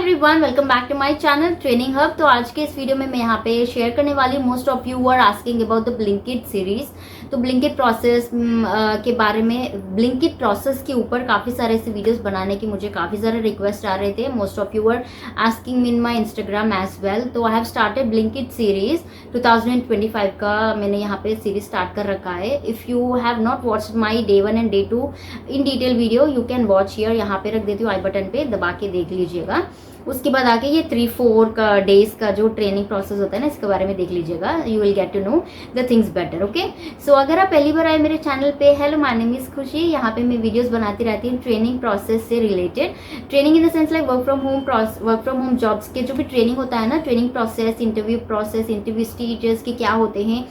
Everyone, welcome back to my channel training hub. तो आज के इस वीडियो में मैं यहाँ पे शेयर करने वाली most of you are asking about the Blinkit series. तो ब्लिंकिट प्रोसेस के बारे में, ब्लिंकिट प्रोसेस के ऊपर काफ़ी सारे ऐसे वीडियोस बनाने की मुझे काफ़ी सारे रिक्वेस्ट आ रहे थे। Most of you are asking in my Instagram as well. तो I have started Blinkit series 2025 का मैंने यहाँ पे सीरीज स्टार्ट कर रखा है। If you have not watched my day 1 and day 2 in detail video, you can watch here. यहाँ पे रख देती हूँ आई बटन पे, दबा के देख लीजिएगा। उसके बाद आके ये 3-4 का डेज का जो ट्रेनिंग प्रोसेस होता है ना, इसके बारे में देख लीजिएगा। You will get to know the things better. Okay, so अगर आप पहली बार आए मेरे चैनल पे, हेलो माय नेम इज खुशी। यहाँ पे मैं वीडियोस बनाती रहती हूँ ट्रेनिंग प्रोसेस से related. Training in the sense like work from home jobs के जो भी ट्रेनिंग होता है ना, ट्रेनिंग प्रोसेस, इंटरव्यू स्टेजेस के क्या होते हैं,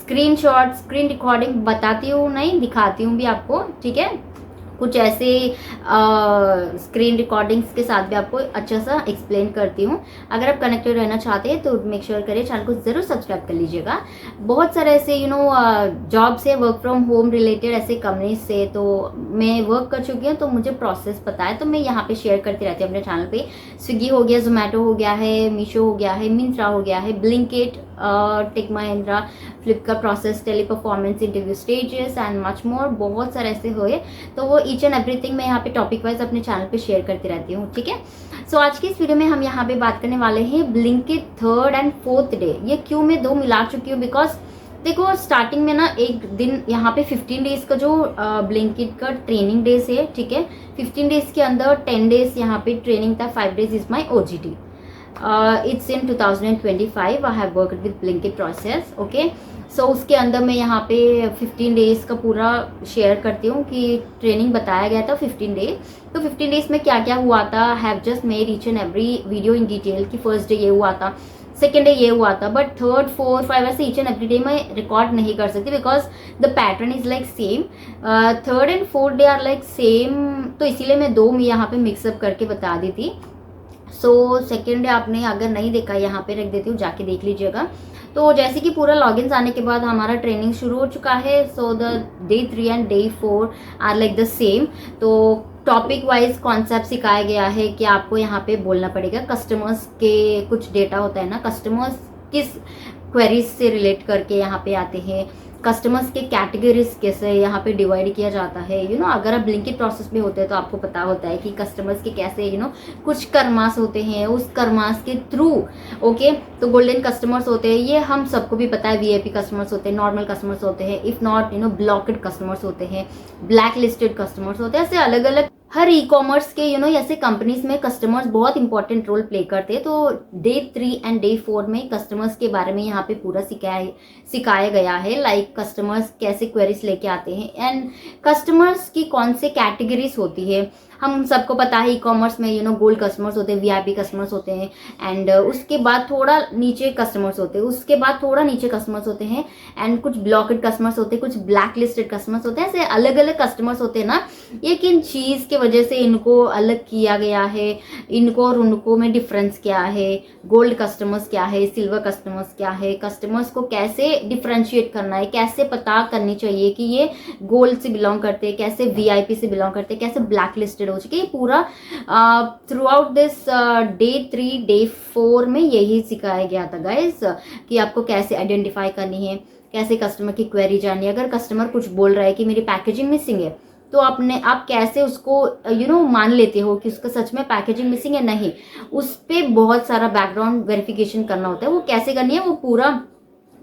स्क्रीनशॉट, स्क्रीन रिकॉर्डिंग बताती हूँ, नहीं दिखाती हूँ भी आपको, ठीक है। कुछ ऐसे स्क्रीन रिकॉर्डिंग्स के साथ भी आपको अच्छा सा एक्सप्लेन करती हूँ। अगर आप कनेक्टेड रहना चाहते हैं तो मेक श्योर करिए चैनल को ज़रूर सब्सक्राइब कर लीजिएगा। बहुत सारे ऐसे जॉब से, वर्क फ्रॉम होम रिलेटेड ऐसे कंपनीज से तो मैं वर्क कर चुकी हूँ, तो मुझे प्रोसेस पता है, तो मैं यहाँ पे शेयर करती रहती हूँ अपने चैनल पे। स्विगी हो गया, जोमेटो हो गया है, मीशो हो गया है, मिंत्रा हो गया है, Blinkit, tech Mahindra, Flipkart process, Teleperformance, interview stages and much more. बहुत सारे ऐसे हुए, तो वो ईच एंड एवरीथिंग मैं यहाँ पे टॉपिक वाइज अपने चैनल पे शेयर करती रहती हूँ, ठीक है। सो आज की इस वीडियो में हम यहाँ पे बात करने वाले हैं Blinkit 3rd and 4th day. ये क्यों मैं 2 मिला चुकी हूँ, बिकॉज देखो स्टार्टिंग में ना एक दिन यहाँ पे 15 डेज का जो ब्लिंकिट का ट्रेनिंग डेज है, ठीक है। 15 डेज के अंदर 10 डेज यहाँ पे ट्रेनिंग था, 5 days is my OGT। It's in 2025 I have worked with Blinkit process, okay। So उसके अंदर मैं यहाँ पे 15 डेज का पूरा शेयर करती हूँ कि ट्रेनिंग बताया गया था 15 डेज। तो 15 डेज में क्या क्या हुआ था, have just made each and every video in detail कि फर्स्ट डे ये हुआ था, सेकेंड डे ये हुआ था, बट 3rd 4th 5 ऐसे ईच एंड एवरी डे मैं रिकॉर्ड नहीं कर सकती because the pattern is like same. 3rd and 4th day are like same, तो इसीलिए मैं 2 में यहाँ पे मिक्सअप करके बता दी थी। सो सेकेंड डे आपने अगर नहीं देखा, यहाँ पे रख देती हूँ, जाके देख लीजिएगा। तो जैसे कि पूरा लॉगिन आने के बाद हमारा ट्रेनिंग शुरू हो चुका है। So the day 3 and day 4 are like the same. तो टॉपिक वाइज कॉन्सेप्ट सिखाया गया है कि आपको यहाँ पे बोलना पड़ेगा। कस्टमर्स के कुछ डेटा होता है ना, कस्टमर्स किस क्वेरीज से रिलेट करके यहाँ पे आते हैं, कस्टमर्स के कैटेगरीज कैसे यहाँ पे डिवाइड किया जाता है। अगर आप ब्लिंकिट प्रोसेस में होते हैं तो आपको पता होता है कि कस्टमर्स के कैसे कुछ कर्मास होते हैं, उस कर्मास के थ्रू, ओके। तो गोल्डन कस्टमर्स होते हैं, ये हम सबको भी पता है। VIP कस्टमर्स होते हैं, नॉर्मल कस्टमर्स होते हैं, इफ नॉट ब्लॉकेड कस्टमर्स होते हैं, ब्लैक लिस्टेड कस्टमर्स होते हैं। ऐसे अलग अलग हर ई कॉमर्स के ऐसे कंपनीज में कस्टमर्स बहुत इंपॉर्टेंट रोल प्ले करते हैं। तो डे 3 एंड डे 4 में कस्टमर्स के बारे में यहाँ पे पूरा सिखाया गया है। लाइक कस्टमर्स कैसे क्वेरीज लेके आते हैं एंड कस्टमर्स की कौन से कैटेगरीज होती है। हम सबको पता है ई कॉमर्स में गोल्ड कस्टमर्स होते हैं, VIP कस्टमर्स होते हैं, एंड उसके बाद थोड़ा नीचे कस्टमर्स होते हैं, उसके बाद थोड़ा नीचे कस्टमर्स होते हैं, एंड कुछ ब्लॉकेड कस्टमर्स होते हैं, कुछ ब्लैक लिस्टेड कस्टमर्स होते हैं। ऐसे अलग अलग कस्टमर्स होते हैं ना। ये किन चीज़ के वजह से इनको अलग किया गया है, इनको और उनको में डिफरेंस क्या है, गोल्ड कस्टमर्स क्या है, सिल्वर कस्टमर्स क्या है, कस्टमर्स को कैसे डिफ्रेंशिएट करना है, कैसे पता करनी चाहिए कि ये गोल्ड से बिलोंग करते हैं, कैसे VIP से बिलोंग करते हैं, कैसे ब्लैक लिस्टेड हो चुके। पूरा through out this day 3 day 4 में यही सिखाया गया था गाइस, कि आपको कैसे आइडेंटिफाई करनी है, कैसे कस्टमर की क्वेरी जाननी है। अगर कस्टमर कुछ बोल रहा है कि मेरी पैकेजिंग मिसिंग है, तो आप कैसे उसको मान लेते हो कि उसका सच में पैकेजिंग मिसिंग है, नहीं। उस पर बहुत सारा बैकग्राउंड वेरिफिकेशन करना होता है। वो कैसे करनी है, वो पूरा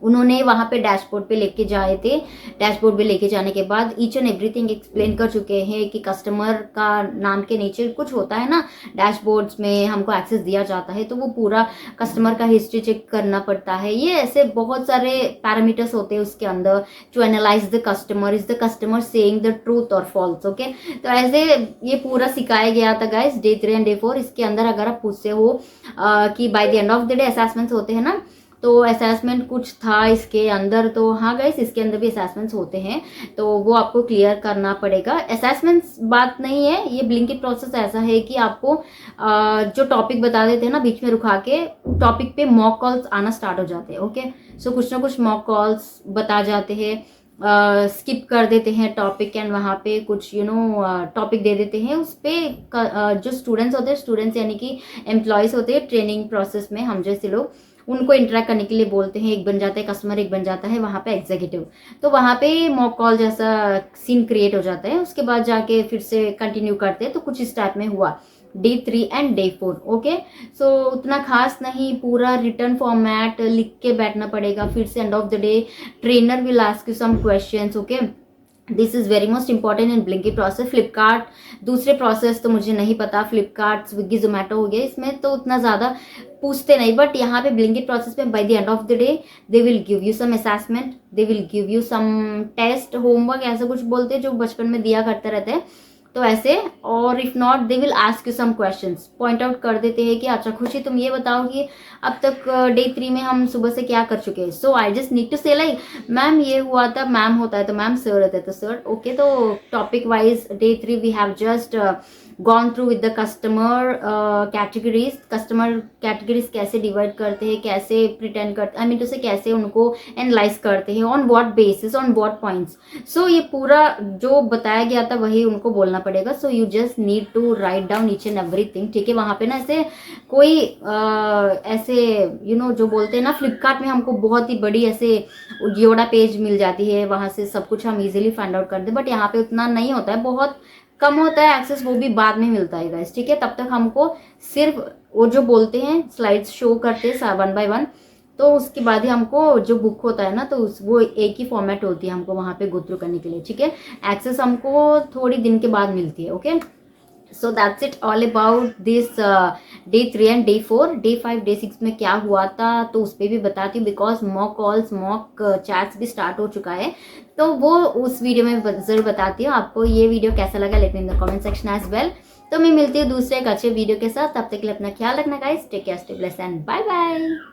उन्होंने वहाँ पे डैशबोर्ड पे लेके जाए थे। डैशबोर्ड पे लेके जाने के बाद ईच एंड एवरीथिंग एक्सप्लेन कर चुके हैं कि कस्टमर का नाम के नीचे कुछ होता है ना, डैशबोर्ड्स में हमको एक्सेस दिया जाता है, तो वो पूरा कस्टमर का हिस्ट्री चेक करना पड़ता है। ये ऐसे बहुत सारे पैरामीटर्स होते हैं उसके अंदर to analyse the customer, is the customer saying the truth और फॉल्स, ओके। तो ऐसे ये पूरा सिखाया गया था गाइस डे 3 एंड डे 4। इसके अंदर अगर आप पूछते हो कि bye the end of the day assessments होते हैं ना, तो असेसमेंट कुछ था इसके अंदर। तो हाँ गाइस, इसके अंदर भी असेसमेंट्स होते हैं, तो वो आपको क्लियर करना पड़ेगा। असेसमेंट्स बात नहीं है, ये ब्लिंकिट प्रोसेस ऐसा है कि आपको जो टॉपिक बता देते हैं ना, बीच में रुका के टॉपिक पे मॉक कॉल्स आना स्टार्ट हो जाते हैं, ओके। सो कुछ ना कुछ मॉक कॉल्स बता जाते हैं स्किप कर देते हैं टॉपिक एंड वहाँ पे कुछ टॉपिक दे देते हैं उस पर जो स्टूडेंट्स होते हैं, स्टूडेंट्स यानी कि एम्प्लॉयज़ होते हैं ट्रेनिंग प्रोसेस में, हम जैसे लोग उनको इंटरेक्ट करने के लिए बोलते हैं, एक बन जाता है कस्टमर, एक बन जाता है वहाँ पे एग्जीक्यूटिव। तो वहाँ पे मॉक कॉल जैसा सीन क्रिएट हो जाता है, उसके बाद जाके फिर से कंटिन्यू करते हैं। तो कुछ इस टाइप में हुआ डे 3 एंड डे 4। ओके, सो उतना खास नहीं, पूरा रिटर्न फॉर्मेट लिख के बैठना पड़ेगा। फिर से end of the day trainer will ask you some questions. Okay, this is very most important in Blinkit process. Flipkart दूसरे प्रोसेस तो मुझे नहीं पता, फ्लिपकार्ट स्विगी जोमेटो हो गया, इसमें तो उतना ज़्यादा पूछते नहीं, बट यहाँ पे ब्लिंकिट प्रोसेस में by the end of the day they will give you some assessment, they will give you some test, homework ऐसा कुछ बोलते हैं जो बचपन में दिया करते रहते हैं, तो ऐसे। और if not they will ask you some questions, point out कर देते हैं कि अच्छा खुशी तुम ये बताओ कि अब तक डे 3 में हम सुबह से क्या कर चुके हैं। सो आई जस्ट नीड टू से लाइक मैम ये हुआ था, मैम होता है तो मैम, सर होता है तो सर। ओके, तो topic wise day 3 we have just gone through with the customer categories. Customer categories कैसे डिवाइड करते हैं, कैसे प्रिटेंड करते, आई मीन टू से कैसे उनको एनालाइज करते हैं, on what basis, on what points. So ये पूरा जो बताया गया था वही उनको बोलना पड़ेगा। So you just need to write down each and everything. ठीक है, वहाँ पे ना ऐसे कोई ऐसे जो बोलते हैं ना, फ्लिपकार्ट में हमको बहुत ही बड़ी ऐसे योड़ा पेज मिल जाती है, वहाँ से सब कुछ हम इजीली फाइंड आउट करते हैं, बट यहाँ पे उतना नहीं होता है, बहुत कम होता है एक्सेस, वो भी बाद में मिलता है गाइस। ठीक है, तब तक हमको सिर्फ वो जो बोलते हैं स्लाइड्स शो करते हैं 1 बाय 1, तो उसके बाद ही हमको जो बुक होता है ना, तो वो एक ही फॉर्मेट होती है हमको वहाँ पे गो थ्रू करने के लिए। ठीक है, एक्सेस हमको थोड़ी दिन के बाद मिलती है। Okay, so that's it all about this day 3 and day 4। Day 5 day 6 में क्या हुआ था तो उस पर भी बताती हूँ, because mock calls mock chats भी स्टार्ट हो चुका है, तो वो उस वीडियो में जरूर बताती हूँ। आपको ये वीडियो कैसा लगा let me in the comment section as well. तो मैं मिलती हूँ दूसरे एक अच्छे वीडियो के साथ, तब तक के लिए अपना ख्याल रखना guys, take care, stay blessed and bye bye.